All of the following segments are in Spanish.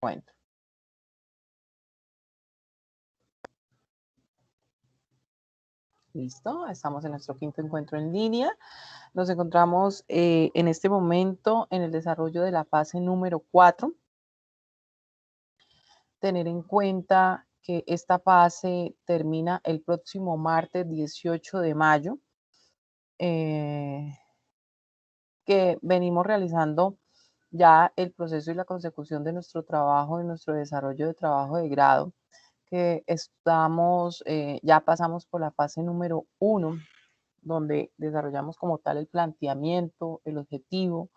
encuentro. Listo, estamos en nuestro quinto encuentro en línea. Nos encontramos en este momento en el desarrollo de la fase número 4. Tener en cuenta que esta fase termina el próximo martes 18 de mayo, que venimos realizando ya el proceso y la consecución de nuestro trabajo, de nuestro desarrollo de trabajo de grado, que estamos, ya pasamos por la fase número 1, donde desarrollamos como tal el planteamiento, el objetivo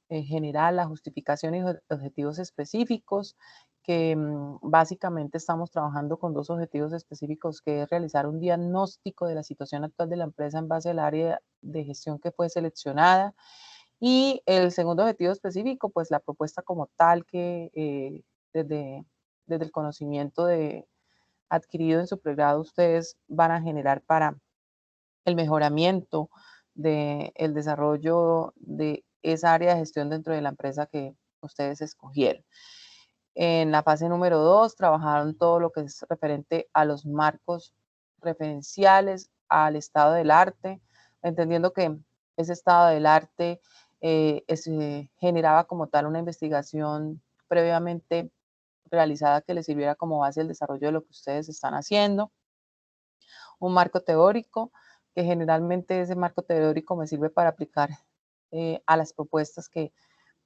general, la justificación y objetivos específicos, que básicamente estamos trabajando con dos objetivos específicos, que es realizar un diagnóstico de la situación actual de la empresa en base al área de gestión que fue seleccionada. Y el segundo objetivo específico, pues la propuesta como tal que desde el conocimiento adquirido en su pregrado ustedes van a generar para el mejoramiento del desarrollo de esa área de gestión dentro de la empresa que ustedes escogieron. En la fase número 2 trabajaron todo lo que es referente a los marcos referenciales, al estado del arte, entendiendo que ese estado del arte generaba como tal una investigación previamente realizada que les sirviera como base al desarrollo de lo que ustedes están haciendo. Un marco teórico, que generalmente ese marco teórico me sirve para aplicar a las propuestas que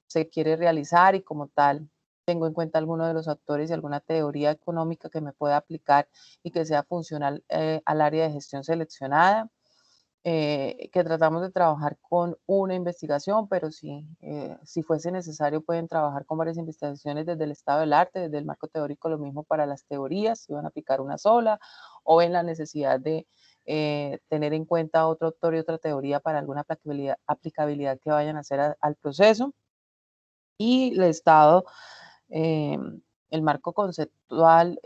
se quiere realizar, y como tal tengo en cuenta algunos de los autores y alguna teoría económica que me pueda aplicar y que sea funcional al área de gestión seleccionada. Que tratamos de trabajar con una investigación, pero si fuese necesario pueden trabajar con varias investigaciones desde el estado del arte, desde el marco teórico, lo mismo para las teorías, si van a aplicar una sola, o ven la necesidad de tener en cuenta otro autor y otra teoría para alguna aplicabilidad que vayan a hacer al proceso. Y el estado, el marco conceptual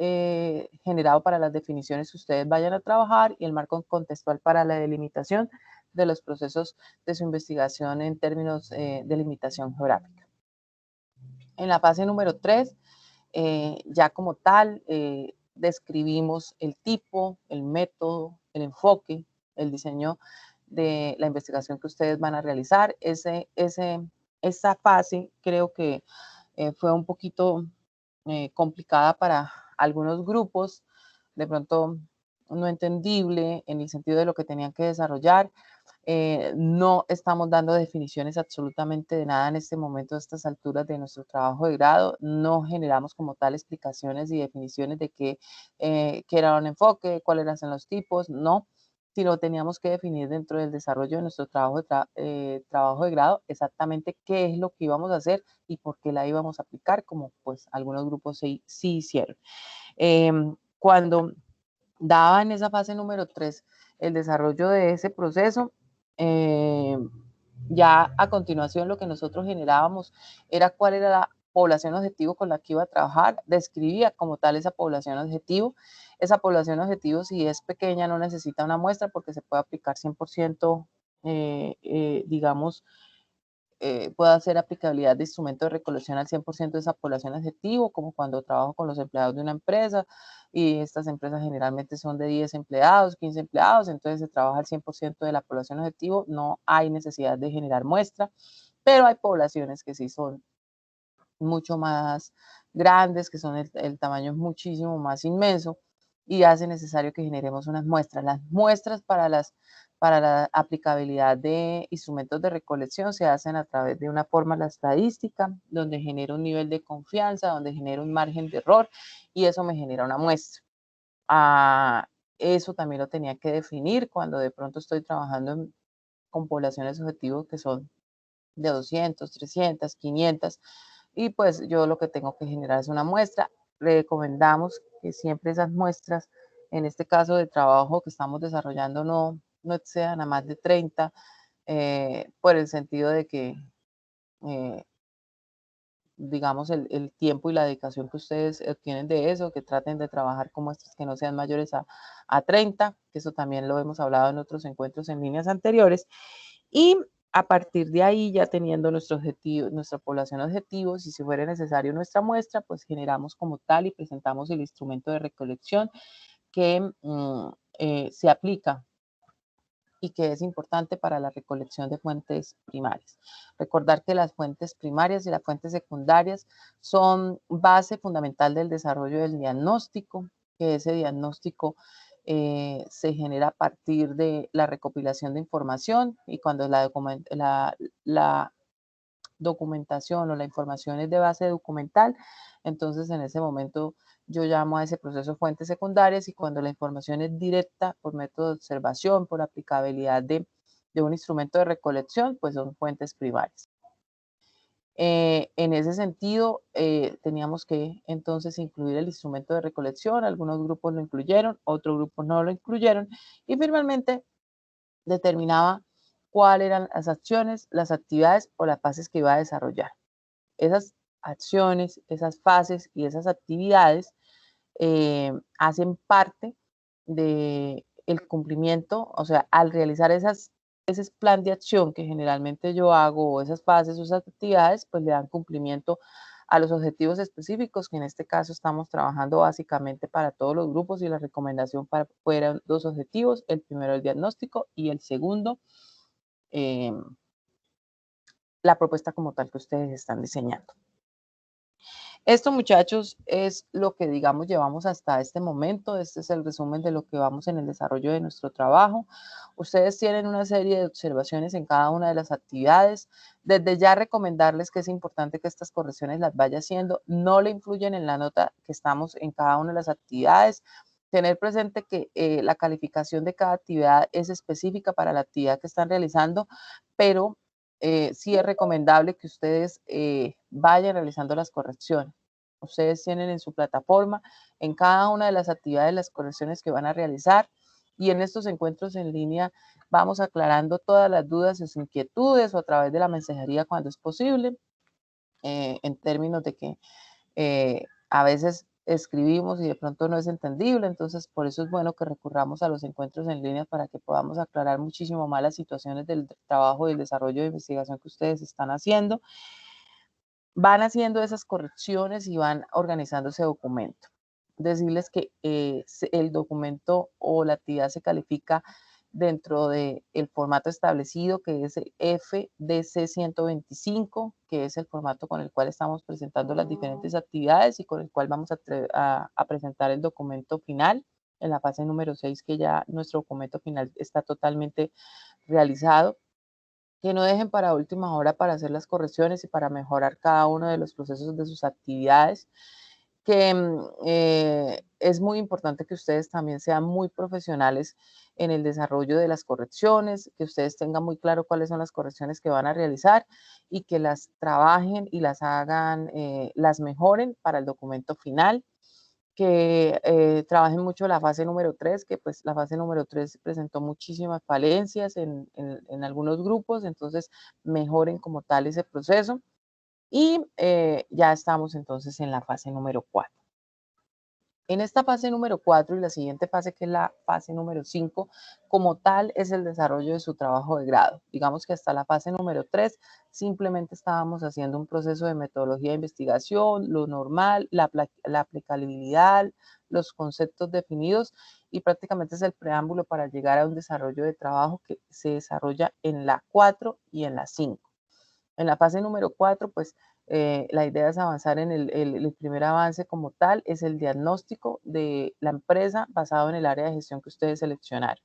generado para las definiciones que ustedes vayan a trabajar, y el marco contextual para la delimitación de los procesos de su investigación en términos de limitación geográfica. En la fase número 3, ya como tal, describimos el tipo, el método, el enfoque, el diseño de la investigación que ustedes van a realizar. Esa fase creo que fue un poquito complicada para algunos grupos, de pronto no entendible en el sentido de lo que tenían que desarrollar. No estamos dando definiciones absolutamente de nada en este momento, a estas alturas de nuestro trabajo de grado. No generamos como tal explicaciones y definiciones de qué era un enfoque, cuáles eran los tipos, no, sino teníamos que definir dentro del desarrollo de nuestro trabajo de grado exactamente qué es lo que íbamos a hacer y por qué la íbamos a aplicar, como pues algunos grupos sí hicieron. Cuando daba en esa fase número 3 el desarrollo de ese proceso, ya a continuación lo que nosotros generábamos era cuál era la población objetivo con la que iba a trabajar, describía como tal esa población objetivo. Esa población objetivo, si es pequeña, no necesita una muestra porque se puede aplicar 100%, digamos, puede hacer aplicabilidad de instrumento de recolección al 100% de esa población objetivo, como cuando trabajo con los empleados de una empresa, y estas empresas generalmente son de 10 empleados, 15 empleados, entonces se trabaja al 100% de la población objetivo, no hay necesidad de generar muestra, pero hay poblaciones que sí son mucho más grandes, que son el tamaño es muchísimo más inmenso, y hace necesario que generemos unas muestras. Las muestras para la aplicabilidad de instrumentos de recolección se hacen a través de una fórmula estadística, donde genera un nivel de confianza, donde genera un margen de error, y eso me genera una muestra. Eso también lo tenía que definir cuando de pronto estoy trabajando con poblaciones objetivos que son de 200, 300, 500, y pues yo lo que tengo que generar es una muestra. Recomendamos que siempre esas muestras, en este caso de trabajo que estamos desarrollando, no excedan a más de 30, por el sentido de que, digamos, el tiempo y la dedicación que ustedes obtienen de eso, que traten de trabajar con muestras que no sean mayores a 30, que eso también lo hemos hablado en otros encuentros en líneas anteriores. Y A partir de ahí, ya teniendo nuestro objetivo, nuestra población objetivo, si fuera necesario nuestra muestra, pues generamos como tal y presentamos el instrumento de recolección que se aplica y que es importante para la recolección de fuentes primarias. Recordar que las fuentes primarias y las fuentes secundarias son base fundamental del desarrollo del diagnóstico, que ese diagnóstico se genera a partir de la recopilación de información y cuando la documentación o la información es de base documental, entonces en ese momento yo llamo a ese proceso fuentes secundarias y cuando la información es directa por método de observación, por aplicabilidad de un instrumento de recolección, pues son fuentes primarias. En ese sentido, teníamos que entonces incluir el instrumento de recolección, algunos grupos lo incluyeron, otros grupos no lo incluyeron y finalmente determinaba cuáles eran las acciones, las actividades o las fases que iba a desarrollar. Esas acciones, esas fases y esas actividades hacen parte del cumplimiento, o sea, al realizar ese plan de acción que generalmente yo hago, o esas fases o esas actividades, pues le dan cumplimiento a los objetivos específicos, que en este caso estamos trabajando básicamente para todos los grupos y la recomendación fueron dos objetivos, el primero el diagnóstico y el segundo eh, la propuesta como tal que ustedes están diseñando. Esto, muchachos, es lo que, digamos, llevamos hasta este momento. Este es el resumen de lo que vamos en el desarrollo de nuestro trabajo. Ustedes tienen una serie de observaciones en cada una de las actividades. Desde ya recomendarles que es importante que estas correcciones las vaya haciendo. No le influyen en la nota que estamos en cada una de las actividades. Tener presente que la calificación de cada actividad es específica para la actividad que están realizando, pero sí es recomendable que ustedes vayan realizando las correcciones. Ustedes tienen en su plataforma, en cada una de las actividades, las correcciones que van a realizar y en estos encuentros en línea vamos aclarando todas las dudas y sus inquietudes o a través de la mensajería cuando es posible, en términos de que a veces escribimos y de pronto no es entendible, entonces por eso es bueno que recurramos a los encuentros en línea para que podamos aclarar muchísimo más las situaciones del trabajo y el desarrollo de investigación que ustedes están haciendo. Van haciendo esas correcciones y van organizando ese documento. Decirles que el documento o la actividad se califica dentro del formato establecido, que es el FDC 125, que es el formato con el cual estamos presentando las diferentes actividades y con el cual vamos a presentar el documento final en la fase número 6, que ya nuestro documento final está totalmente realizado. Que no dejen para última hora para hacer las correcciones y para mejorar cada uno de los procesos de sus actividades, que es muy importante que ustedes también sean muy profesionales en el desarrollo de las correcciones, que ustedes tengan muy claro cuáles son las correcciones que van a realizar y que las trabajen y las hagan, las mejoren para el documento final, que trabajen mucho la fase número 3, que pues la fase número 3 presentó muchísimas falencias en algunos grupos, entonces mejoren como tal ese proceso. Y ya estamos entonces en la fase número 4. En esta fase número 4 y la siguiente fase, que es la fase número 5, como tal es el desarrollo de su trabajo de grado. Digamos que hasta la fase número 3 simplemente estábamos haciendo un proceso de metodología de investigación, lo normal, la aplicabilidad, los conceptos definidos y prácticamente es el preámbulo para llegar a un desarrollo de trabajo que se desarrolla en la 4 y en la 5. En la fase número 4, pues la idea es avanzar en el primer avance como tal, es el diagnóstico de la empresa basado en el área de gestión que ustedes seleccionaron.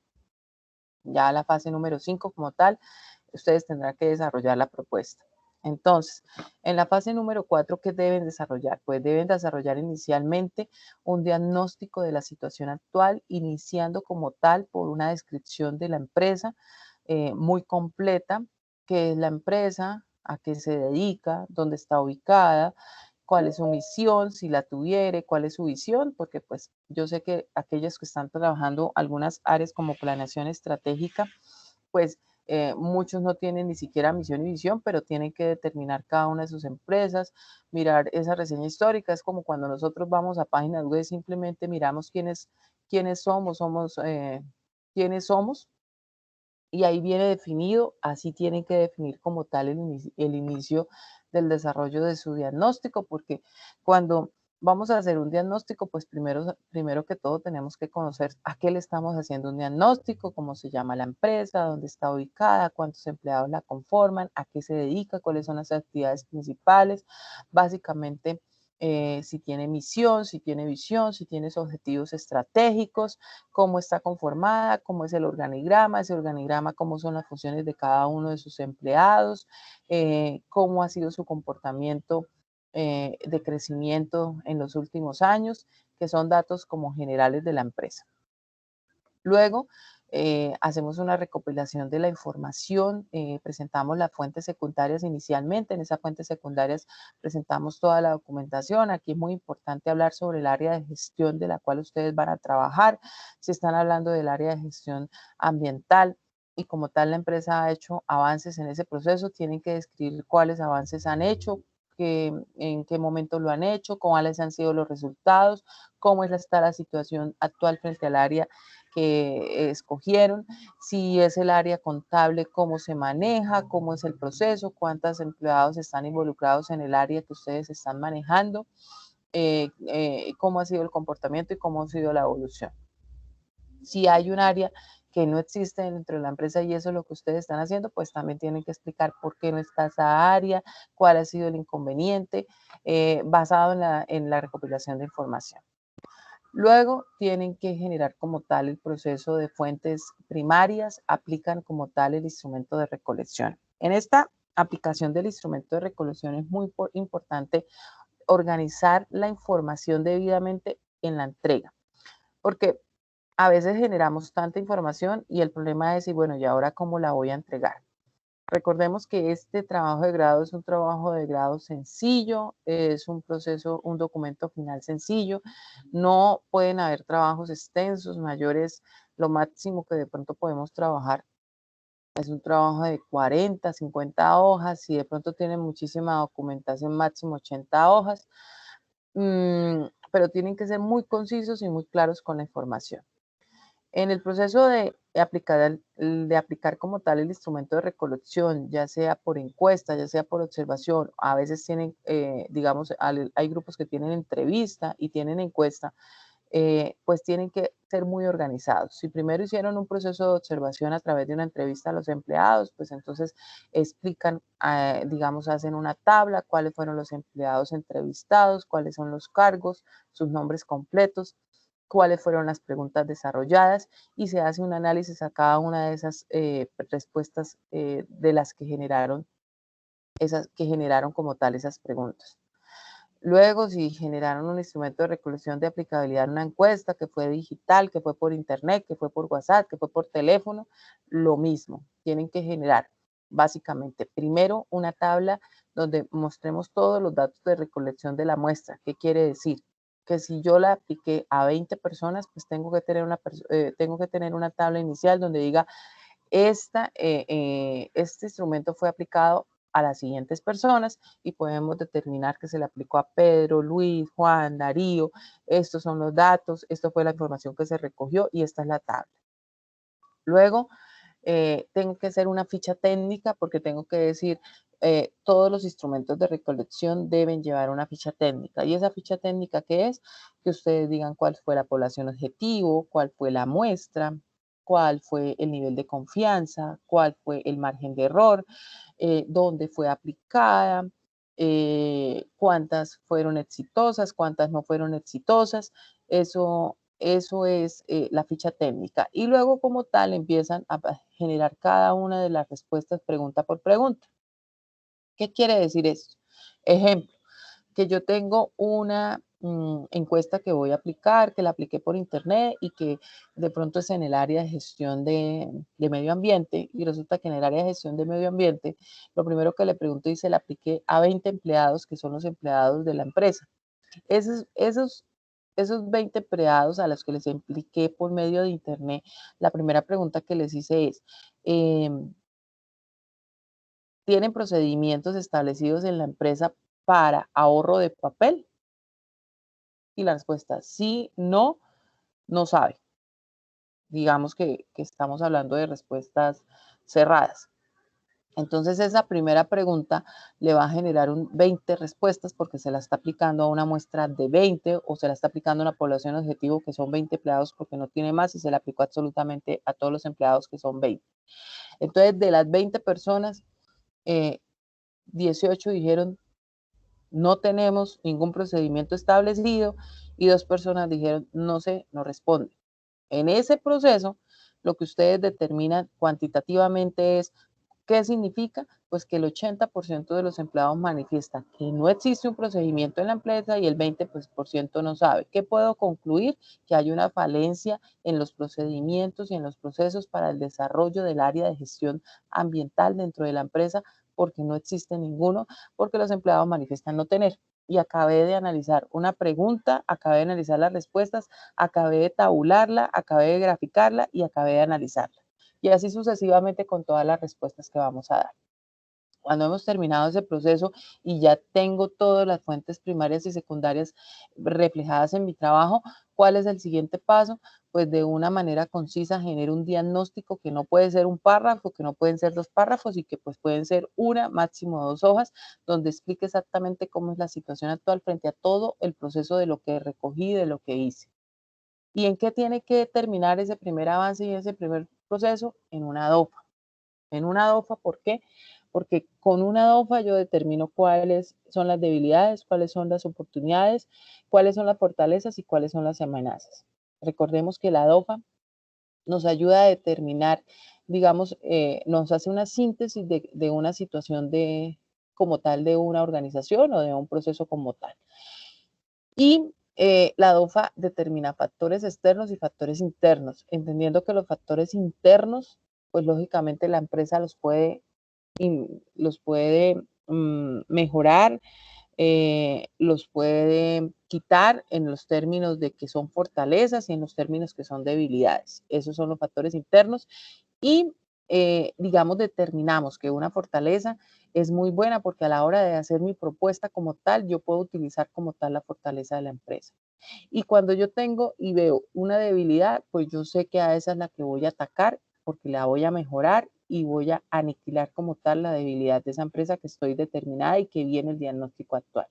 Ya la fase número 5 como tal, ustedes tendrán que desarrollar la propuesta. Entonces, en la fase número 4, ¿qué deben desarrollar? Pues deben desarrollar inicialmente un diagnóstico de la situación actual, iniciando como tal por una descripción de la empresa muy completa, qué es la empresa, a qué se dedica, dónde está ubicada, cuál es su misión, si la tuviere, cuál es su visión, porque pues yo sé que aquellos que están trabajando algunas áreas como planeación estratégica, pues muchos no tienen ni siquiera misión y visión, pero tienen que determinar cada una de sus empresas, mirar esa reseña histórica. Es como cuando nosotros vamos a páginas web, simplemente miramos quiénes somos, quiénes somos y ahí viene definido, así tienen que definir como tal el inicio del desarrollo de su diagnóstico, porque cuando vamos a hacer un diagnóstico, pues primero que todo tenemos que conocer a qué le estamos haciendo un diagnóstico, cómo se llama la empresa, dónde está ubicada, cuántos empleados la conforman, a qué se dedica, cuáles son las actividades principales, básicamente si tiene misión, si tiene visión, si tiene objetivos estratégicos, cómo está conformada, cómo es el organigrama, ese organigrama, cómo son las funciones de cada uno de sus empleados, cómo ha sido su comportamiento de crecimiento en los últimos años, que son datos como generales de la empresa. Luego, hacemos una recopilación de la información, presentamos las fuentes secundarias inicialmente, en esas fuentes secundarias presentamos toda la documentación. Aquí es muy importante hablar sobre el área de gestión de la cual ustedes van a trabajar. Si están hablando del área de gestión ambiental y como tal la empresa ha hecho avances en ese proceso, tienen que describir cuáles avances han hecho, en qué momento lo han hecho, cuáles han sido los resultados, cómo está la situación actual frente al área que escogieron, si es el área contable, cómo se maneja, cómo es el proceso, cuántos empleados están involucrados en el área que ustedes están manejando, cómo ha sido el comportamiento y cómo ha sido la evolución. Si hay un área que no existe dentro de la empresa y eso es lo que ustedes están haciendo, pues también tienen que explicar por qué no está esa área, cuál ha sido el inconveniente, basado en la recopilación de información. Luego tienen que generar como tal el proceso de fuentes primarias, aplican como tal el instrumento de recolección. En esta aplicación del instrumento de recolección es muy importante organizar la información debidamente en la entrega, porque a veces generamos tanta información y el problema es, y bueno, ¿y ahora cómo la voy a entregar? Recordemos que este trabajo de grado es un trabajo de grado sencillo, es un proceso, un documento final sencillo. No pueden haber trabajos extensos, mayores. Lo máximo que de pronto podemos trabajar es un trabajo de 40, 50 hojas. Si de pronto tienen muchísima documentación, máximo 80 hojas. Pero tienen que ser muy concisos y muy claros con la información. En el proceso de aplicar como tal el instrumento de recolección, ya sea por encuesta, ya sea por observación, a veces tienen, digamos, hay grupos que tienen entrevista y tienen encuesta, pues tienen que ser muy organizados. Si primero hicieron un proceso de observación a través de una entrevista a los empleados, pues entonces explican, digamos, hacen una tabla, cuáles fueron los empleados entrevistados, cuáles son los cargos, sus nombres completos, cuáles fueron las preguntas desarrolladas y se hace un análisis a cada una de esas respuestas de las que generaron como tal esas preguntas. Luego, si generaron un instrumento de recolección de aplicabilidad en una encuesta que fue digital, que fue por internet, que fue por WhatsApp, que fue por teléfono, lo mismo. Tienen que generar básicamente primero una tabla donde mostremos todos los datos de recolección de la muestra. ¿Qué quiere decir? Que si yo la apliqué a 20 personas, pues tengo que tener una tabla inicial donde diga este instrumento fue aplicado a las siguientes personas y podemos determinar que se le aplicó a Pedro, Luis, Juan, Darío. Estos son los datos, esto fue la información que se recogió y esta es la tabla. Luego, tengo que hacer una ficha técnica porque tengo que decir, todos los instrumentos de recolección deben llevar una ficha técnica. ¿Y esa ficha técnica qué es? Que ustedes digan cuál fue la población objetivo, cuál fue la muestra, cuál fue el nivel de confianza, cuál fue el margen de error, dónde fue aplicada, cuántas fueron exitosas, cuántas no fueron exitosas. Eso es la ficha técnica. Y luego como tal empiezan a generar cada una de las respuestas pregunta por pregunta. ¿Qué quiere decir esto? Ejemplo, que yo tengo una encuesta que voy a aplicar, que la apliqué por internet y que de pronto es en el área de gestión de medio ambiente y resulta que en el área de gestión de medio ambiente, lo primero que le pregunto dice, la apliqué a 20 empleados que son los empleados de la empresa. Esos 20 empleados a los que les impliqué por medio de internet, la primera pregunta que les hice es, ¿tienen procedimientos establecidos en la empresa para ahorro de papel? Y la respuesta, sí, no, no sabe. digamos que estamos hablando de respuestas cerradas. Entonces, esa primera pregunta le va a generar 20 respuestas porque se la está aplicando a una muestra de 20 o se la está aplicando a una población objetivo que son 20 empleados porque no tiene más y se la aplicó absolutamente a todos los empleados que son 20. Entonces, de las 20 personas, 18 dijeron no tenemos ningún procedimiento establecido y 2 personas dijeron no sé, no responde. En ese proceso, lo que ustedes determinan cuantitativamente es ¿qué significa? Pues que el 80% de los empleados manifiestan que no existe un procedimiento en la empresa y el 20% no sabe. ¿Qué puedo concluir? Que hay una falencia en los procedimientos y en los procesos para el desarrollo del área de gestión ambiental dentro de la empresa porque no existe ninguno, porque los empleados manifiestan no tener. Y acabé de analizar una pregunta, acabé de analizar las respuestas, acabé de tabularla, acabé de graficarla y acabé de analizarla. Y así sucesivamente con todas las respuestas que vamos a dar. Cuando hemos terminado ese proceso y ya tengo todas las fuentes primarias y secundarias reflejadas en mi trabajo, ¿cuál es el siguiente paso? Pues de una manera concisa genero un diagnóstico que no puede ser un párrafo, que no pueden ser 2 párrafos y que pues pueden ser una, máximo 2 hojas, donde explique exactamente cómo es la situación actual frente a todo el proceso de lo que recogí, de lo que hice. ¿Y en qué tiene que terminar ese primer avance y ese primer proceso? En una DOFA. En una DOFA, ¿por qué? Porque con una DOFA yo determino cuáles son las debilidades, cuáles son las oportunidades, cuáles son las fortalezas y cuáles son las amenazas. Recordemos que la DOFA nos ayuda a determinar, digamos, nos hace una síntesis de una situación como tal de una organización o de un proceso como tal. Y la DOFA determina factores externos y factores internos, entendiendo que los factores internos, pues lógicamente la empresa los puede mejorar, los puede quitar en los términos de que son fortalezas y en los términos que son debilidades. Esos son los factores internos y, digamos, determinamos que una fortaleza es muy buena porque a la hora de hacer mi propuesta como tal, yo puedo utilizar como tal la fortaleza de la empresa. Y cuando yo tengo y veo una debilidad, pues yo sé que a esa es la que voy a atacar porque la voy a mejorar y voy a aniquilar como tal la debilidad de esa empresa que estoy determinada y que viene el diagnóstico actual.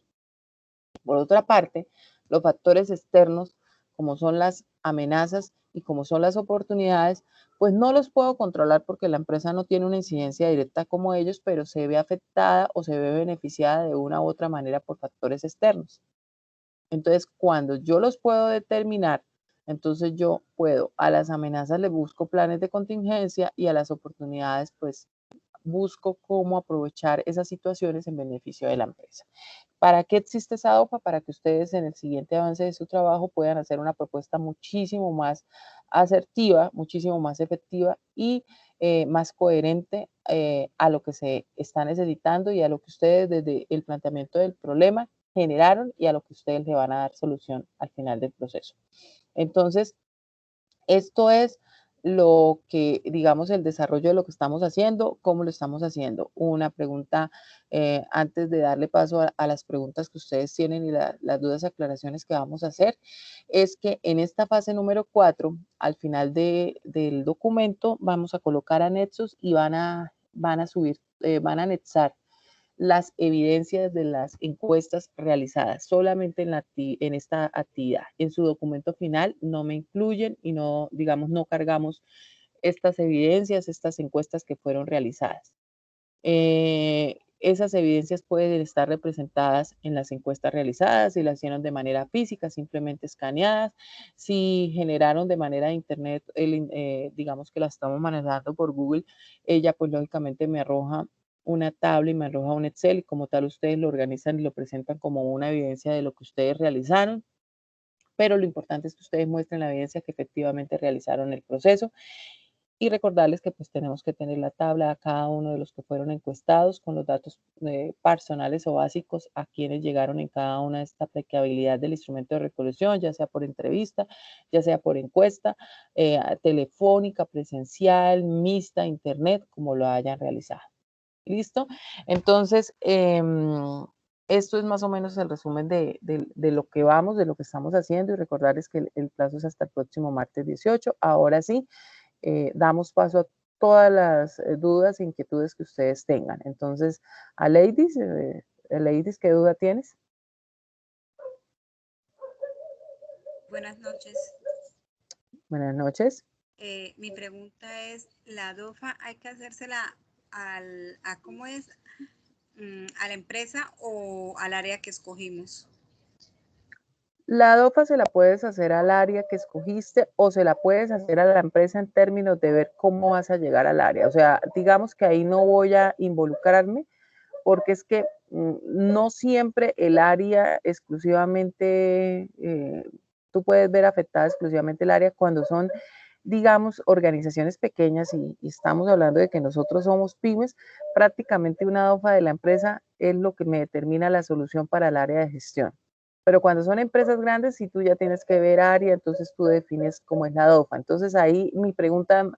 Por otra parte, los factores externos, como son las amenazas y como son las oportunidades, pues no los puedo controlar porque la empresa no tiene una incidencia directa como ellos, pero se ve afectada o se ve beneficiada de una u otra manera por factores externos. Entonces, cuando yo los puedo determinar, entonces yo puedo, a las amenazas le busco planes de contingencia y a las oportunidades, pues busco cómo aprovechar esas situaciones en beneficio de la empresa. ¿Para qué existe esa DOFA? Para que ustedes en el siguiente avance de su trabajo puedan hacer una propuesta muchísimo más asertiva, muchísimo más efectiva y más coherente a lo que se está necesitando y a lo que ustedes desde el planteamiento del problema generaron y a lo que ustedes le van a dar solución al final del proceso. Entonces, esto es lo que, digamos, el desarrollo de lo que estamos haciendo, cómo lo estamos haciendo. Una pregunta antes de darle paso a las preguntas que ustedes tienen y las dudas y aclaraciones que vamos a hacer, es que en esta fase número 4, al final del documento, vamos a colocar anexos y van a subir, van a anexar las evidencias de las encuestas realizadas solamente en esta actividad. En su documento final no me incluyen y no, digamos, no cargamos estas evidencias, estas encuestas que fueron realizadas. Esas evidencias pueden estar representadas en las encuestas realizadas, si las hicieron de manera física, simplemente escaneadas, si generaron de manera de internet, digamos que la estamos manejando por Google, ella pues lógicamente me arroja una tabla y me arroja un Excel y como tal ustedes lo organizan y lo presentan como una evidencia de lo que ustedes realizaron, pero lo importante es que ustedes muestren la evidencia que efectivamente realizaron el proceso y recordarles que pues tenemos que tener la tabla a cada uno de los que fueron encuestados con los datos personales o básicos a quienes llegaron en cada una de esta aplicabilidad del instrumento de recolección, ya sea por entrevista, ya sea por encuesta, telefónica, presencial, mixta, internet, como lo hayan realizado. ¿Listo? Entonces, esto es más o menos el resumen de lo que vamos, de lo que estamos haciendo, y recordarles que el plazo es hasta el próximo martes 18. Ahora sí, damos paso a todas las dudas e inquietudes que ustedes tengan. Entonces, Ladies, ¿qué duda tienes? Buenas noches. Buenas noches. Mi pregunta es, ¿la DOFA hay que hacérsela cómo es, a la empresa o al área que escogimos? La DOFA se la puedes hacer al área que escogiste o se la puedes hacer a la empresa en términos de ver cómo vas a llegar al área. O sea, digamos que ahí no voy a involucrarme porque es que no siempre el área exclusivamente, tú puedes ver afectada exclusivamente el área cuando son, digamos, organizaciones pequeñas y estamos hablando de que nosotros somos pymes, prácticamente una DOFA de la empresa es lo que me determina la solución para el área de gestión. Pero cuando son empresas grandes, si tú ya tienes que ver área, entonces tú defines cómo es la DOFA. Entonces ahí mi pregunta,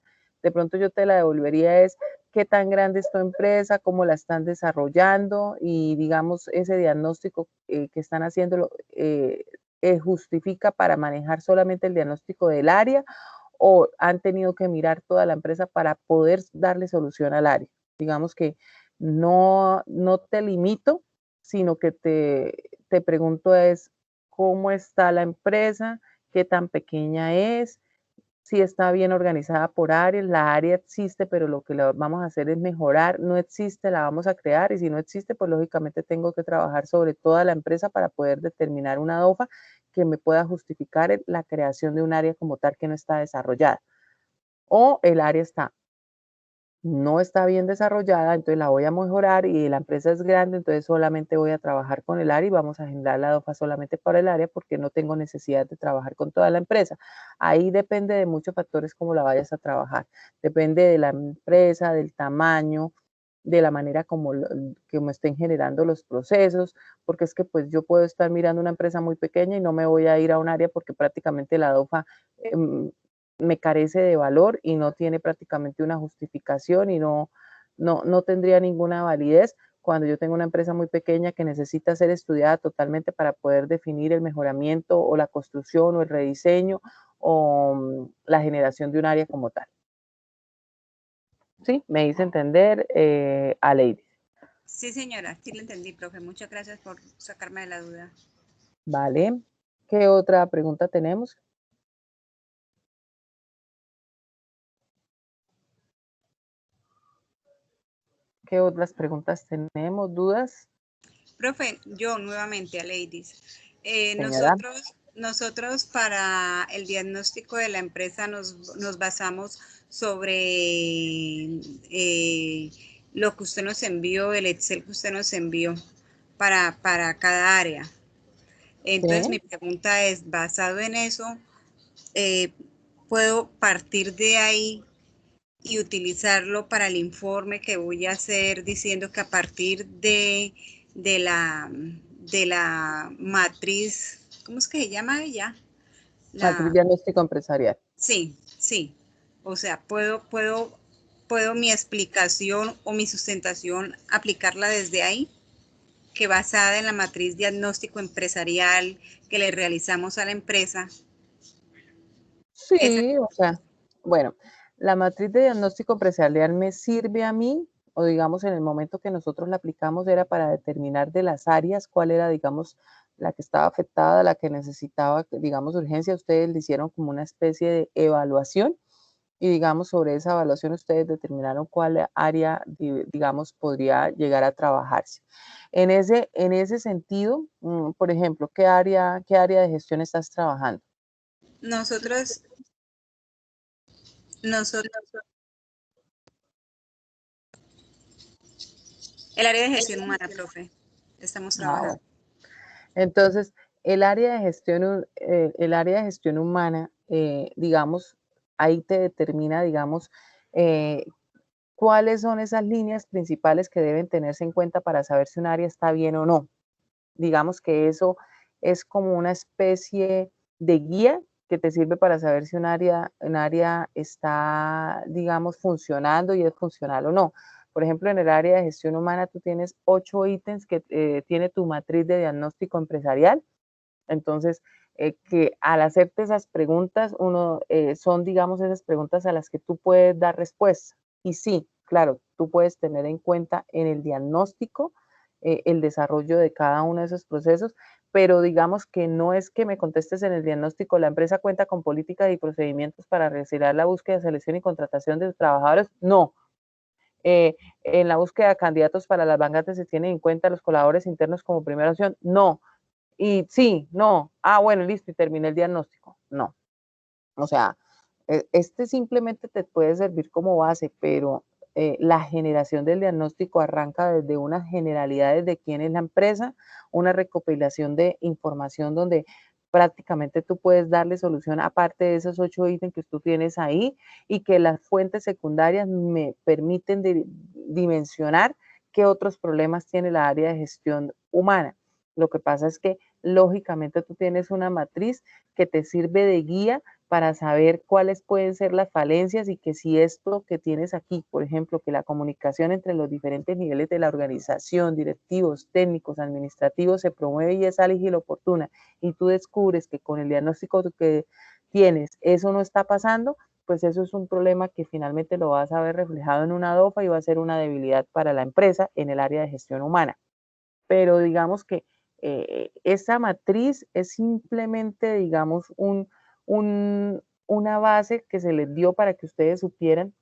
de pronto yo te la devolvería es, ¿qué tan grande es tu empresa? ¿Cómo la están desarrollando? Y digamos, ese diagnóstico que están haciendo justifica para manejar solamente el diagnóstico del área o han tenido que mirar toda la empresa para poder darle solución al área. Digamos que no te limito, sino que te pregunto es cómo está la empresa, qué tan pequeña es, si está bien organizada por áreas, la área existe, pero lo que vamos a hacer es mejorar, no existe, la vamos a crear, y si no existe, pues lógicamente tengo que trabajar sobre toda la empresa para poder determinar una DOFA que me pueda justificar la creación de un área como tal que no está desarrollada. O el área no está bien desarrollada, entonces la voy a mejorar y la empresa es grande, entonces solamente voy a trabajar con el área y vamos a agendar la DOFA solamente para el área porque no tengo necesidad de trabajar con toda la empresa. Ahí depende de muchos factores cómo la vayas a trabajar. Depende de la empresa, del tamaño, de la manera que me estén generando los procesos, porque es que pues yo puedo estar mirando una empresa muy pequeña y no me voy a ir a un área porque prácticamente la DOFA me carece de valor y no tiene prácticamente una justificación y no tendría ninguna validez cuando yo tengo una empresa muy pequeña que necesita ser estudiada totalmente para poder definir el mejoramiento o la construcción o el rediseño o la generación de un área como tal. ¿Sí? Me hice entender, a Lady. Sí, señora, sí lo entendí, profe. Muchas gracias por sacarme de la duda. Vale. ¿Qué otra pregunta tenemos? ¿Qué otras preguntas tenemos? ¿Dudas? Profe, yo nuevamente a Ladies. Señora. Nosotros para el diagnóstico de la empresa nos basamos sobre lo que usted nos envió, el Excel que usted nos envió para cada área. Entonces mi Sí. pregunta es, basado en eso, ¿puedo partir de ahí y utilizarlo para el informe que voy a hacer diciendo que a partir de la matriz, ¿cómo es que se llama ella? Matriz La, diagnóstico empresarial. sí, sí. O sea, puedo mi explicación o mi sustentación aplicarla desde ahí, que basada en la matriz diagnóstico empresarial que le realizamos a la empresa. Esa, Sí, o sea, bueno, la matriz de diagnóstico empresarial me sirve a mí, o digamos, en el momento que nosotros la aplicamos era para determinar de las áreas cuál era, digamos, la que estaba afectada, la que necesitaba, digamos, urgencia. Ustedes le hicieron como una especie de evaluación y, digamos, sobre esa evaluación ustedes determinaron cuál área, digamos, podría llegar a trabajarse. En ese sentido, por ejemplo, ¿qué área de gestión estás trabajando? nosotros, nosotros, el área de gestión humana, profe, estamos Ah, trabajando. bueno. Entonces, el área de gestión humana, digamos, ahí te determina, digamos, eh, cuáles son esas líneas principales que deben tenerse en cuenta para saber si un área está bien o no. Digamos que eso es como una especie de guía que te sirve para saber si un área está, digamos, funcionando y es funcional o no. Por ejemplo, en el área de gestión humana tú tienes 8 ítems que tiene tu matriz de diagnóstico empresarial. Entonces, que al hacerte esas preguntas, son, digamos, esas preguntas a las que tú puedes dar respuesta. Y sí, claro, tú puedes tener en cuenta en el diagnóstico el desarrollo de cada uno de esos procesos, pero digamos que no es que me contestes en el diagnóstico, la empresa cuenta con políticas y procedimientos para realizar la búsqueda, selección y contratación de trabajadores. No. En la búsqueda de candidatos para las vacantes se tienen en cuenta los colaboradores internos como primera opción. No. Y sí, no. Ah, bueno, listo, y terminé el diagnóstico. No. O sea, este simplemente te puede servir como base, pero la generación del diagnóstico arranca desde unas generalidades de quién es la empresa, una recopilación de información donde prácticamente tú puedes darle solución aparte de esos 8 ítems que tú tienes ahí y que las fuentes secundarias me permiten dimensionar qué otros problemas tiene la área de gestión humana. Lo que pasa es que lógicamente tú tienes una matriz que te sirve de guía para saber cuáles pueden ser las falencias y que si esto que tienes aquí, por ejemplo, que la comunicación entre los diferentes niveles de la organización, directivos, técnicos, administrativos, se promueve y es ágil y oportuna, y tú descubres que con el diagnóstico que tienes eso no está pasando, pues eso es un problema que finalmente lo vas a ver reflejado en una DOFA y va a ser una debilidad para la empresa en el área de gestión humana. Pero digamos que esa matriz es simplemente, digamos, una base que se les dio para que ustedes supieran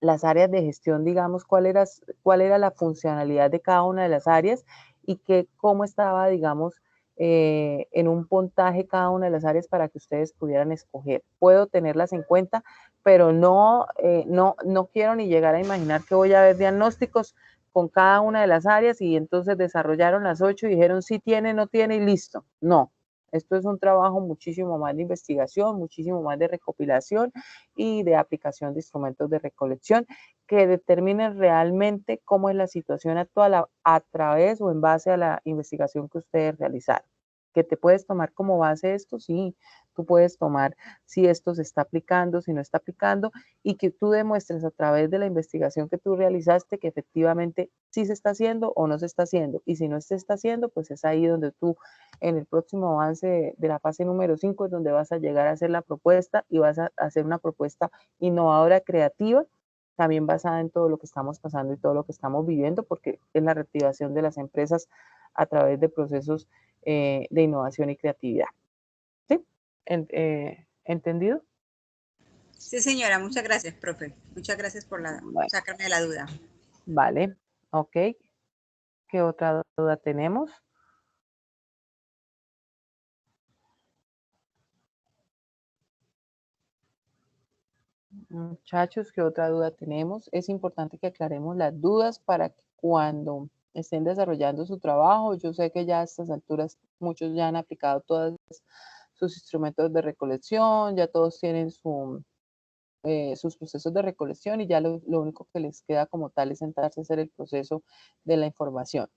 las áreas de gestión, digamos, cuál era la funcionalidad de cada una de las áreas y cómo estaba, digamos, en un puntaje cada una de las áreas para que ustedes pudieran escoger. Puedo tenerlas en cuenta, pero no quiero ni llegar a imaginar que voy a ver diagnósticos con cada una de las áreas y entonces desarrollaron las 8 y dijeron sí tiene, no tiene y listo. No, esto es un trabajo muchísimo más de investigación, muchísimo más de recopilación y de aplicación de instrumentos de recolección que determinen realmente cómo es la situación actual a través o en base a la investigación que ustedes realizaron. ¿Que te puedes tomar como base esto? Sí, tú puedes tomar si esto se está aplicando, si no está aplicando, y que tú demuestres a través de la investigación que tú realizaste que efectivamente sí se está haciendo o no se está haciendo. Y si no se está haciendo, pues es ahí donde tú, en el próximo avance de la fase número 5, es donde vas a llegar a hacer la propuesta y vas a hacer una propuesta innovadora, creativa, también basada en todo lo que estamos pasando y todo lo que estamos viviendo, porque es la reactivación de las empresas a través de procesos de innovación y creatividad. ¿Sí? ¿Entendido? Sí, señora, muchas gracias, profe. Muchas gracias por Bueno, sacarme de la duda. vale, ok. ¿Qué otra duda tenemos? Muchachos, ¿qué otra duda tenemos? Es importante que aclaremos las dudas para que cuando estén desarrollando su trabajo, yo sé que ya a estas alturas muchos ya han aplicado todos sus instrumentos de recolección, ya todos tienen sus procesos de recolección y ya lo único que les queda como tal es sentarse a hacer el proceso de la información.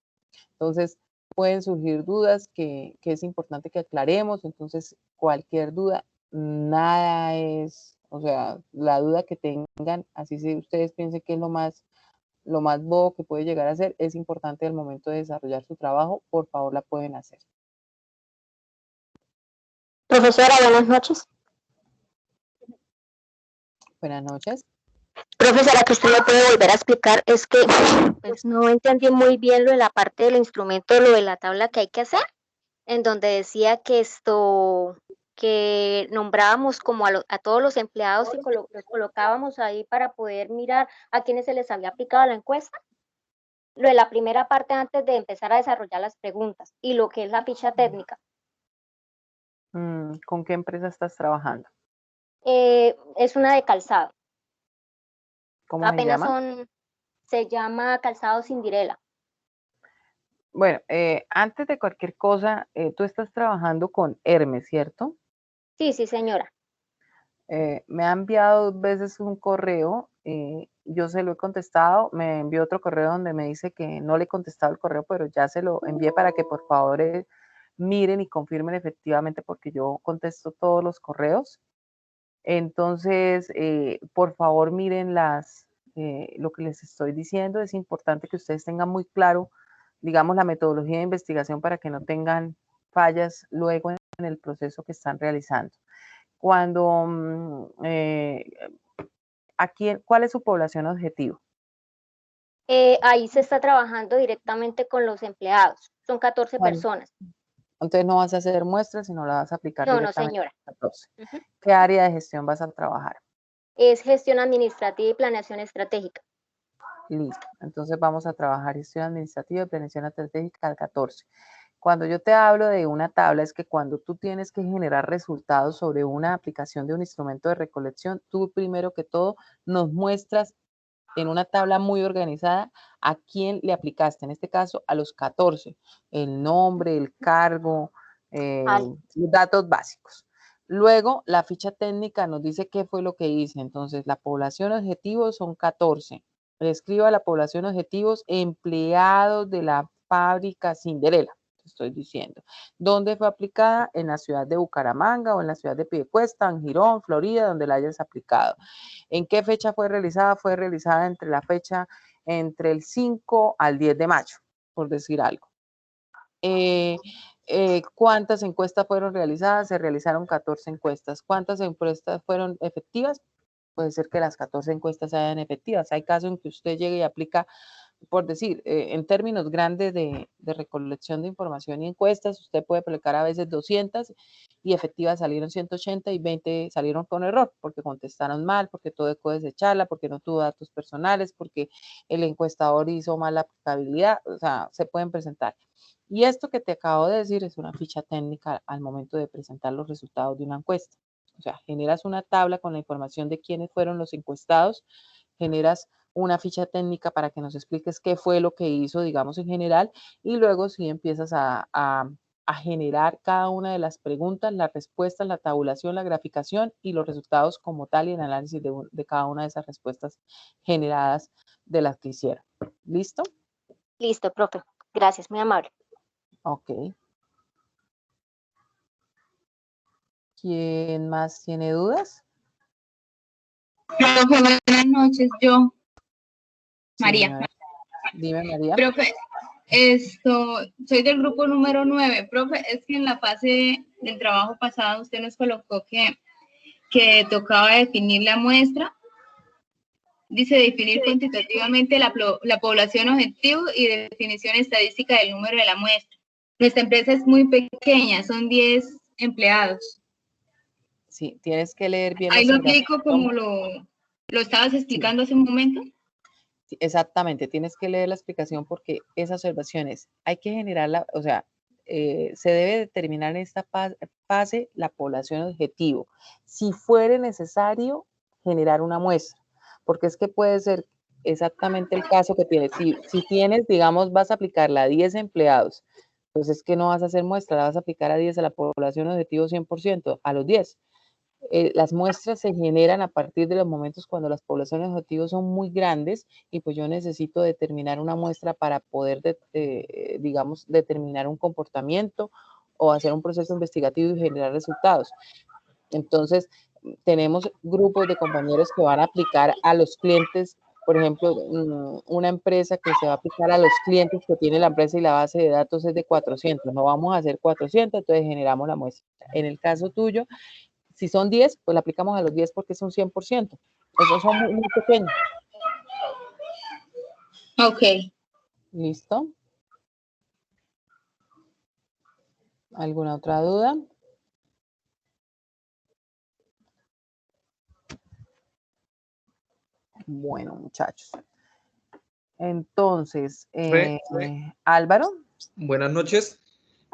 Entonces, pueden surgir dudas que es importante que aclaremos, entonces cualquier duda, nada es, o sea, la duda que tengan, así si ustedes piensen que es lo más bobo que puede llegar a ser, es importante al momento de desarrollar su trabajo, por favor la pueden hacer. Profesora, buenas noches. Buenas noches. Profesora, que usted me puede volver a explicar, es que pues no entendí muy bien lo de la parte del instrumento, lo de la tabla que hay que hacer, en donde decía que que nombrábamos como a todos los empleados y los colocábamos ahí para poder mirar a quienes se les había aplicado la encuesta. Lo de la primera parte antes de empezar a desarrollar las preguntas y lo que es la ficha técnica. ¿Con qué empresa estás trabajando? Es una de calzado. ¿Cómo se Apenas llama? se llama Calzado Cinderella. Bueno, antes de cualquier cosa, tú estás trabajando con Hermes, ¿cierto? Sí, sí, señora. Me ha enviado 2 veces un correo, yo se lo he contestado, me envió otro correo donde me dice que no le he contestado el correo, pero ya se lo envié para que por favor miren y confirmen efectivamente porque yo contesto todos los correos. Entonces, por favor miren lo que les estoy diciendo. Es importante que ustedes tengan muy claro, digamos, la metodología de investigación para que no tengan fallas luego en el proceso que están realizando. Cuando, ¿cuál es su población objetivo? Ahí se está trabajando directamente con los empleados. Son 14 personas. Entonces no vas a hacer muestras, sino la vas a aplicar No, directamente señora. a 14. ¿Qué área de gestión vas a trabajar? Es gestión administrativa y planeación estratégica. Listo. Entonces vamos a trabajar gestión administrativa y planeación estratégica al 14. Cuando yo te hablo de una tabla, es que cuando tú tienes que generar resultados sobre una aplicación de un instrumento de recolección, tú primero que todo nos muestras en una tabla muy organizada a quién le aplicaste, en este caso a los 14, el nombre, el cargo, los datos básicos. Luego, la ficha técnica nos dice qué fue lo que hice. Entonces, la población objetivo son 14. Le escribo a la población objetivos empleados de la fábrica Cinderella. Estoy diciendo. ¿Dónde fue aplicada? En la ciudad de Bucaramanga o en la ciudad de Piedecuesta, en Girón, Florida, donde la hayas aplicado. ¿En qué fecha fue realizada? Fue realizada entre el 5 al 10 de mayo, por decir algo. ¿Cuántas encuestas fueron realizadas? Se realizaron 14 encuestas. ¿Cuántas encuestas fueron efectivas? Puede ser que las 14 encuestas sean efectivas. Hay casos en que usted llegue y aplica, por decir, en términos grandes de recolección de información y encuestas, usted puede aplicar a veces 200 y efectivas salieron 180 y 20 salieron con error, porque contestaron mal, porque todo dejó de desecharla, porque no tuvo datos personales, porque el encuestador hizo mala aplicabilidad, o sea, se pueden presentar. Y esto que te acabo de decir es una ficha técnica al momento de presentar los resultados de una encuesta. O sea, generas una tabla con la información de quiénes fueron los encuestados, generas una ficha técnica para que nos expliques qué fue lo que hizo, digamos, en general, y luego sí empiezas a generar cada una de las preguntas, las respuestas, la tabulación, la graficación y los resultados como tal y el análisis de cada una de esas respuestas generadas de las que hicieron. ¿Listo? Listo, profe. Gracias, muy amable. Ok. ¿Quién más tiene dudas? Profe, buenas noches, yo. María. Sí, dime, María. Profe, soy del grupo número 9. Profe, es que en la fase del trabajo pasado usted nos colocó que tocaba definir la muestra. Dice definir cuantitativamente la población objetivo y definición estadística del número de la muestra. Nuestra empresa es muy pequeña, son 10 empleados. Sí, tienes que leer bien. Ahí lo explico como lo estabas explicando hace un momento. Sí, exactamente, tienes que leer la explicación porque esas observaciones hay que generarla, o sea, se debe determinar en esta fase la población objetivo. Si fuere necesario, generar una muestra, porque es que puede ser exactamente el caso que tienes. Si tienes, digamos, vas a aplicarla a 10 empleados, pues es que no vas a hacer muestra, la vas a aplicar a 10 a la población objetivo 100%, a los 10. Las muestras se generan a partir de los momentos cuando las poblaciones objetivos son muy grandes y pues yo necesito determinar una muestra para poder, digamos, determinar un comportamiento o hacer un proceso investigativo y generar resultados. Entonces, tenemos grupos de compañeros que van a aplicar a los clientes, por ejemplo, una empresa que se va a aplicar a los clientes que tiene la empresa y la base de datos es de 400, no vamos a hacer 400, entonces generamos la muestra. En el caso tuyo, si son 10, pues le aplicamos a los 10 porque es un 100%. Esos son muy, muy pequeños. Ok. ¿Listo? ¿Alguna otra duda? Bueno, muchachos. Entonces, Álvaro. Buenas noches.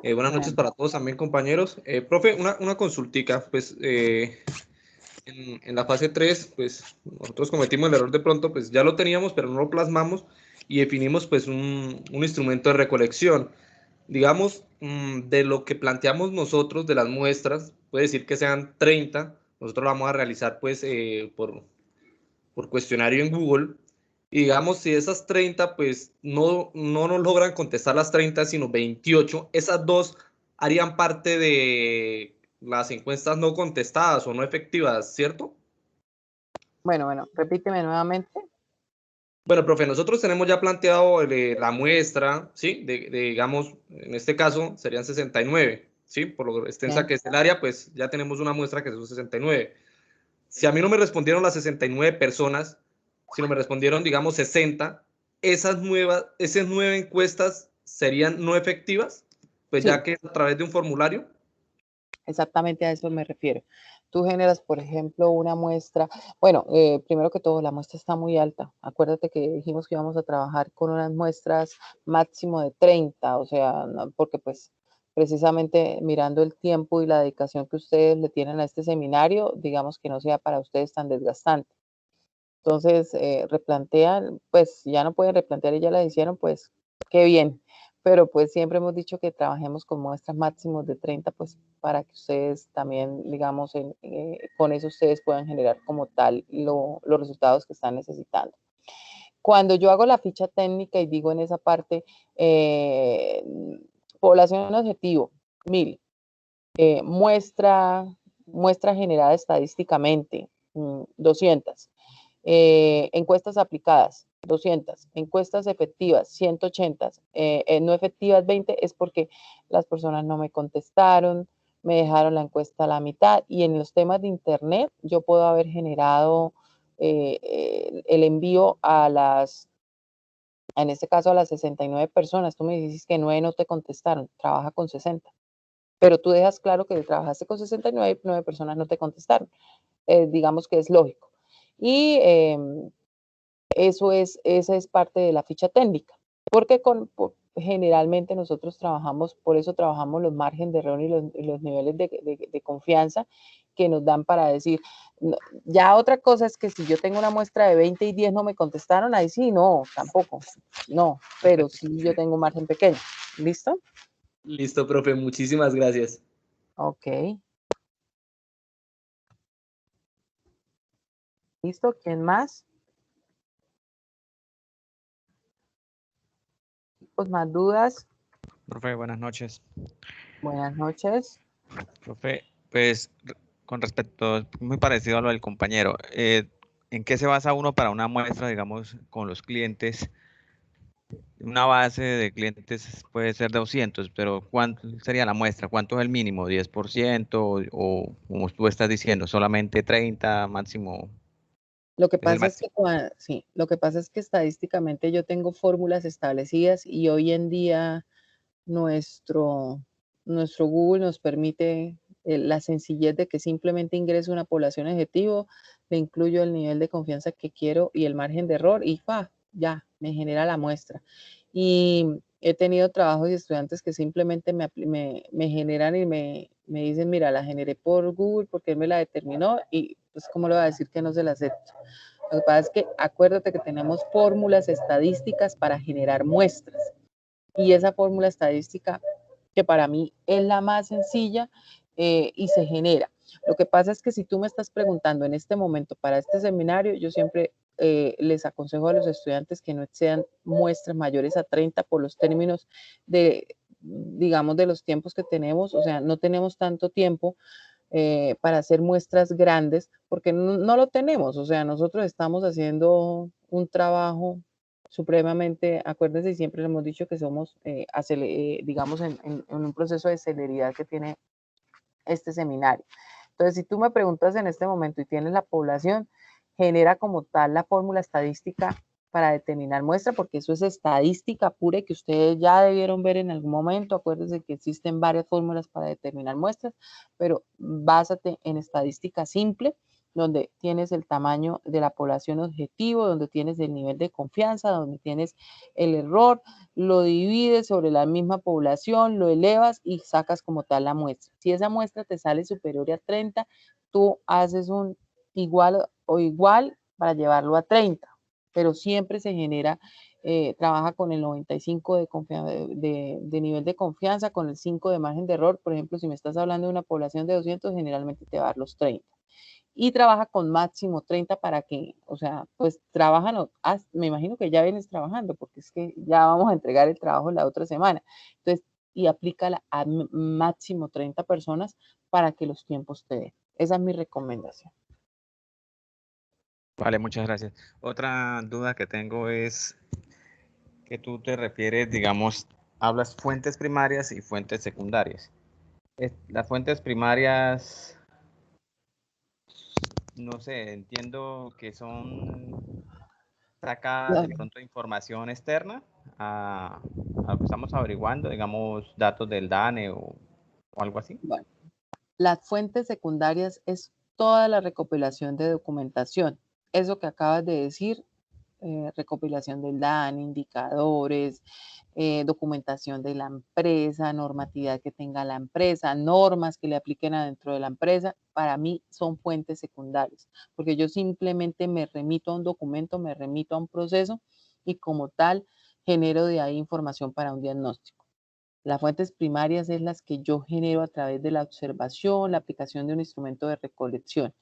Buenas noches para todos también, compañeros. Profe, una consultica. Pues en la fase 3, pues nosotros cometimos el error de pronto, pues ya lo teníamos, pero no lo plasmamos y definimos pues un instrumento de recolección. Digamos, de lo que planteamos nosotros de las muestras, puede decir que sean 30. Nosotros lo vamos a realizar pues por cuestionario en Google. Y digamos, si esas 30, pues no nos logran contestar las 30, sino 28, esas dos harían parte de las encuestas no contestadas o no efectivas, ¿cierto? Bueno, repíteme nuevamente. Bueno, profe, nosotros tenemos ya planteado la muestra, ¿sí? Digamos, en este caso serían 69, ¿sí? Por lo extensa Bien. que es el área, pues ya tenemos una muestra que son 69. Si a mí no me respondieron las 69 personas, sino me respondieron, digamos, 60, esas 9 encuestas serían no efectivas, pues Sí, ya que a través de un formulario. exactamente a eso me refiero. Tú generas, por ejemplo, una muestra. Bueno, primero que todo, la muestra está muy alta. Acuérdate que dijimos que íbamos a trabajar con unas muestras máximo de 30, o sea, porque pues precisamente mirando el tiempo y la dedicación que ustedes le tienen a este seminario, digamos que no sea para ustedes tan desgastante. Entonces, replantean, pues ya no pueden replantear y ya la hicieron, pues qué bien. Pero pues siempre hemos dicho que trabajemos con muestras máximos de 30, pues para que ustedes también, digamos, con eso ustedes puedan generar como tal los resultados que están necesitando. Cuando yo hago la ficha técnica y digo en esa parte, eh, población objetivo, 1000, muestra generada estadísticamente, 200. Encuestas aplicadas, 200. Encuestas efectivas, 180. No efectivas, 20, es porque las personas no me contestaron, me dejaron la encuesta a la mitad. Y en los temas de Internet, yo puedo haber generado el envío en este caso a las 69 personas. Tú me dices que 9 no te contestaron, trabaja con 60. Pero tú dejas claro que trabajaste con 69 y 9 personas no te contestaron. Digamos que es lógico. Y esa es parte de la ficha técnica, porque generalmente nosotros trabajamos, por eso trabajamos los márgenes de error y los niveles de confianza que nos dan para decir, ya otra cosa es que si yo tengo una muestra de 20 y 10 no me contestaron, ahí sí, no, tampoco, no, pero sí yo tengo un margen pequeño. ¿Listo? Listo, profe, muchísimas gracias. Ok. ¿Listo? ¿Quién más? Pues más dudas. Profe, buenas noches. Buenas noches. Profe, pues con respecto, muy parecido a lo del compañero, ¿en qué se basa uno para una muestra, digamos, con los clientes? Una base de clientes puede ser de 200, pero ¿cuánto sería la muestra? ¿Cuánto es el mínimo? ¿10%? O como tú estás diciendo, solamente 30, máximo, Lo que es el pasa es máximo? que, sí, lo que pasa es que estadísticamente yo tengo fórmulas establecidas y hoy en día nuestro, nuestro Google nos permite la sencillez de que simplemente ingreso una población objetivo, le incluyo el nivel de confianza que quiero y el margen de error y ya, me genera la muestra. Y he tenido trabajos y estudiantes que simplemente me generan y me dicen, mira, la generé por Google porque él me la determinó y pues cómo le va a decir que no se la acepto. Lo que pasa es que acuérdate que tenemos fórmulas estadísticas para generar muestras y esa fórmula estadística que para mí es la más sencilla y se genera. Lo que pasa es que si tú me estás preguntando en este momento para este seminario, yo siempre les aconsejo a los estudiantes que no sean muestras mayores a 30 por los términos de, digamos, de los tiempos que tenemos, o sea, no tenemos tanto tiempo para hacer muestras grandes porque no lo tenemos, o sea, nosotros estamos haciendo un trabajo supremamente, acuérdense, y siempre le hemos dicho que somos, digamos, en un proceso de celeridad que tiene este seminario. Entonces, si tú me preguntas en este momento y tienes la población, genera como tal la fórmula estadística para determinar muestra, porque eso es estadística pura que ustedes ya debieron ver en algún momento. Acuérdense que existen varias fórmulas para determinar muestras, pero básate en estadística simple, donde tienes el tamaño de la población objetivo, donde tienes el nivel de confianza, donde tienes el error, lo divides sobre la misma población, lo elevas y sacas como tal la muestra. Si esa muestra te sale superior a 30, tú haces un igual o igual para llevarlo a 30, pero siempre se genera, trabaja con el 95 de nivel de confianza, con el 5 de margen de error. Por ejemplo, si me estás hablando de una población de 200, generalmente te va a dar los 30 y trabaja con máximo 30 para que, o sea, pues trabajan, me imagino que ya vienes trabajando porque es que ya vamos a entregar el trabajo la otra semana. Entonces, y aplícala a máximo 30 personas para que los tiempos te den. Esa es mi recomendación. Vale, muchas gracias. Otra duda que tengo es que tú te refieres, digamos, hablas fuentes primarias y fuentes secundarias. Las fuentes primarias, no sé, entiendo que son sacadas de pronto información externa a lo que estamos averiguando, digamos, datos del DANE o algo así. Bueno, las fuentes secundarias es toda la recopilación de documentación. Eso que acabas de decir, recopilación del DANE, indicadores, documentación de la empresa, normatividad que tenga la empresa, normas que le apliquen adentro de la empresa, para mí son fuentes secundarias, porque yo simplemente me remito a un documento, me remito a un proceso y como tal genero de ahí información para un diagnóstico. Las fuentes primarias es las que yo genero a través de la observación, la aplicación de un instrumento de recolección.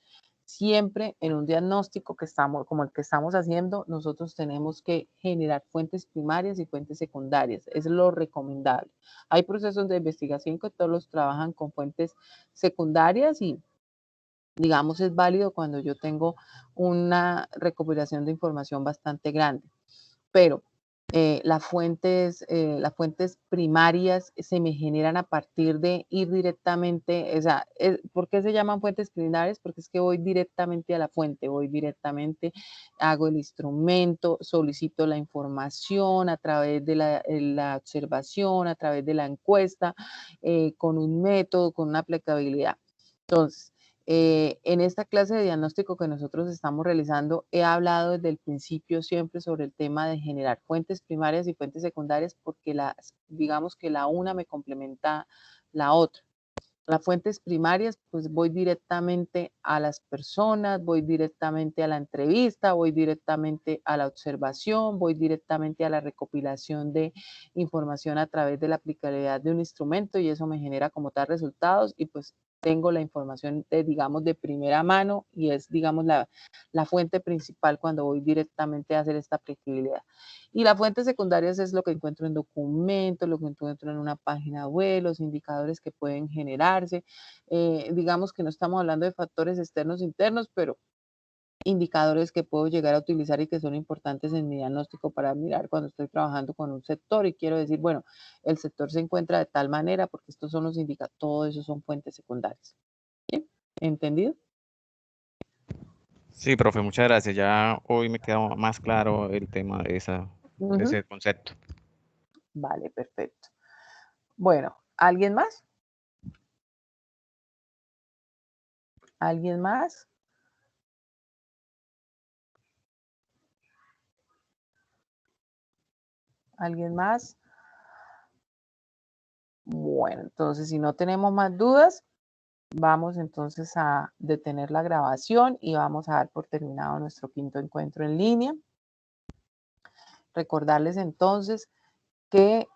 Siempre en un diagnóstico que estamos, como el que estamos haciendo, nosotros tenemos que generar fuentes primarias y fuentes secundarias. Es lo recomendable. Hay procesos de investigación que todos los trabajan con fuentes secundarias y, digamos, es válido cuando yo tengo una recopilación de información bastante grande. Pero las fuentes primarias se me generan a partir de ir directamente, o sea, ¿por qué se llaman fuentes primarias? Porque es que voy directamente a la fuente, voy directamente, hago el instrumento, solicito la información a través de la observación, a través de la encuesta, con un método, con una aplicabilidad. Entonces, en esta clase de diagnóstico que nosotros estamos realizando, he hablado desde el principio siempre sobre el tema de generar fuentes primarias y fuentes secundarias porque digamos que la una me complementa la otra. Las fuentes primarias, pues voy directamente a las personas, voy directamente a la entrevista, voy directamente a la observación, voy directamente a la recopilación de información a través de la aplicabilidad de un instrumento y eso me genera como tal resultados y pues tengo la información digamos, de primera mano y es, digamos, la fuente principal cuando voy directamente a hacer esta aplicabilidad. Y las fuentes secundarias es lo que encuentro en documentos, lo que encuentro en una página web, los indicadores que pueden generarse. Digamos que no estamos hablando de factores externos e internos, pero indicadores que puedo llegar a utilizar y que son importantes en mi diagnóstico para mirar cuando estoy trabajando con un sector y quiero decir, bueno, el sector se encuentra de tal manera porque estos son los indicadores, todo eso son fuentes secundarias. ¿Sí? ¿Entendido? Sí, profe, muchas gracias. Ya hoy me queda más claro el tema de ese concepto. Vale, perfecto. Bueno, ¿alguien más? ¿Alguien más? ¿Alguien más? Bueno, entonces si no tenemos más dudas, vamos entonces a detener la grabación y vamos a dar por terminado nuestro quinto encuentro en línea. Recordarles entonces que